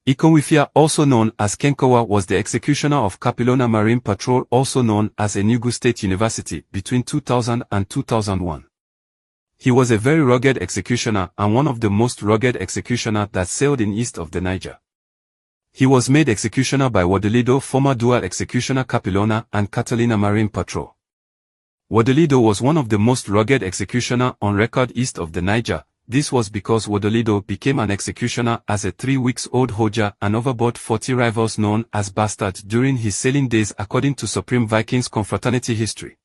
Ekewonfia, also known as Kenkowa, was the executioner of Capilona Marine Patrol, also known as Enugu State University, between 2000 and 2001. He was a very rugged executioner and one of the most rugged executioner that sailed in east of the Niger. He was made executioner by Wadolido, former dual executioner Capilona and Catalina Marine Patrol. Wadolido was one of the most rugged executioner on record east of the Niger. This was because Wadolido became an executioner as a 3-week-old Hoja and overboard 40 rivals known as bastards during his sailing days, according to Supreme Vikings confraternity history.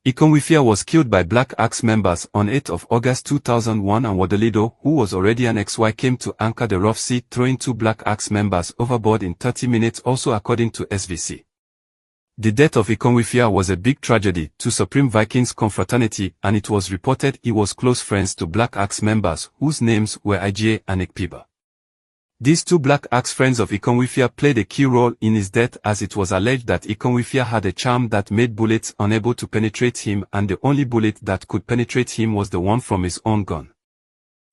Ekewonfia was killed by blackaxe members on 8 August 2001, and Wadolido, who was already an XY, came to anchor the rough sea, throwing 2 blackaxe members overboard in 30 minutes, also according to SVC. The death of Ekewonfia was a big tragedy to Supreme Vikings confraternity, and it was reported he was close friends to blackaxe members whose names were Ije and Ekpiba. These 2 blackaxe friends of Ekewonfia played a key role in his death, as it was alleged that Ekewonfia had a charm that made bullets unable to penetrate him, and the only bullet that could penetrate him was the one from his own gun.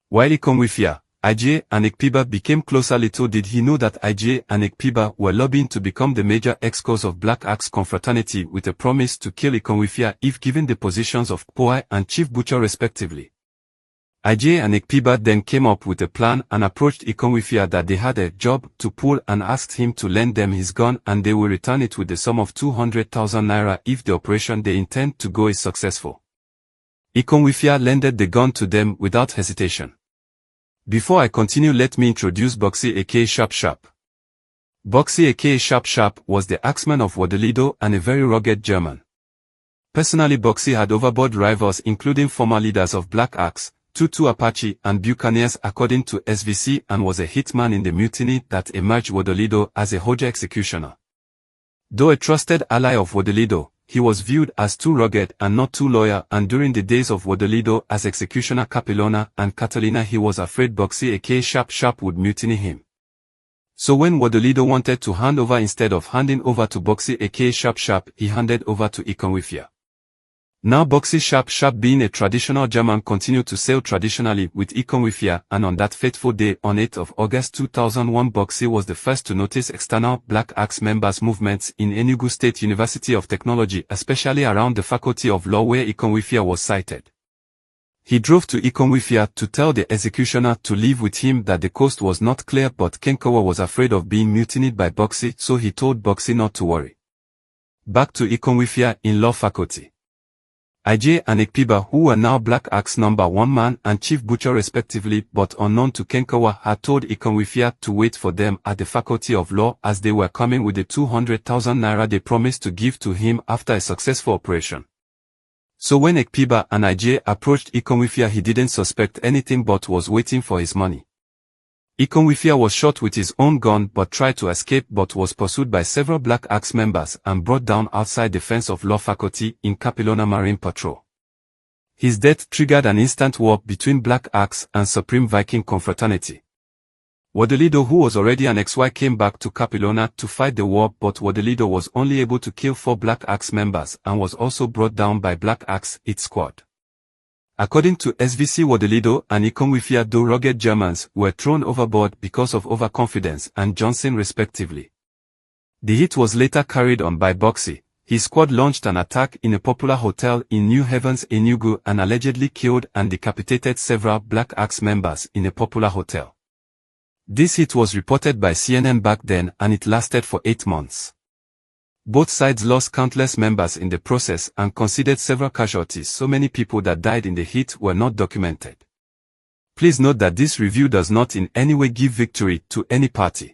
While Ekewonfia, Ije and Ekpiba became closer, little did he know that Ije and Ekpiba were lobbying to become the major excos of blackaxe confraternity, with a promise to kill Ekewonfia if given the positions of Poi and Chief Butcher respectively. Ije and Ekpiba then came up with a plan and approached Ekewonfia that they had a job to pull and asked him to lend them his gun, and they will return it with the sum of 200,000 naira if the operation they intend to go is successful. Ekewonfia lended the gun to them without hesitation. Before I continue, let me introduce Boxy aka Sharp Sharp. Boxy aka Sharp Sharp was the axeman of Wadolido and a very rugged German. Personally, Boxy had overboard rivals including former leaders of blackaxe, Tutu Apache and Buccaneers according to SVC, and was a hitman in the mutiny that emerged Wadolido as a Hoja executioner. Though a trusted ally of Wadolido, he was viewed as too rugged and not too loyal, and during the days of Wadolido as executioner Capilona and Catalina, he was afraid Boxy aka Sharp Sharp would mutiny him. So when Wadolido wanted to hand over, instead of handing over to Boxy aka Sharp Sharp, he handed over to Ekewonfia. Now Boxy Sharp Sharp, being a traditional German, continued to sail traditionally with Ekewonfia, and on that fateful day on 8 August 2001, Boxy was the first to notice external blackaxe members' movements in Enugu State University of Technology, especially around the Faculty of Law where Ekewonfia was sighted. He drove to Ekewonfia to tell the executioner to leave with him, that the coast was not clear, but Kenkowa was afraid of being mutinied by Boxy, so he told Boxy not to worry. Back to Ekewonfia in Law Faculty. Ije and Ekpiba, who were now blackaxe number 1 man and Chief Butcher respectively, but unknown to Kenkowa, had told Ekewonfia to wait for them at the Faculty of Law, as they were coming with the 200,000 naira they promised to give to him after a successful operation. So when Ekpiba and Ije approached Ekewonfia, he didn't suspect anything but was waiting for his money. Ekewonfia was shot with his own gun but tried to escape, but was pursued by several blackaxe members and brought down outside the fence of Law Faculty in Capilona Marine Patrol. His death triggered an instant war between blackaxe and Supreme Viking confraternity. Wadolido, who was already an XY, came back to Capilona to fight the war, but Wadolido was only able to kill 4 blackaxe members and was also brought down by blackaxe, its squad. According to SVC, Wadolido and Ekewonfia, though rugged Germans, were thrown overboard because of overconfidence and Johnson respectively. The hit was later carried on by Boxy. His squad launched an attack in a popular hotel in New Havens, Enugu, and allegedly killed and decapitated several blackaxe members in a popular hotel. This hit was reported by CNN back then, and it lasted for 8 months. Both sides lost countless members in the process and conceded several casualties. So many people that died in the hit were not documented. Please note that this review does not in any way give victory to any party.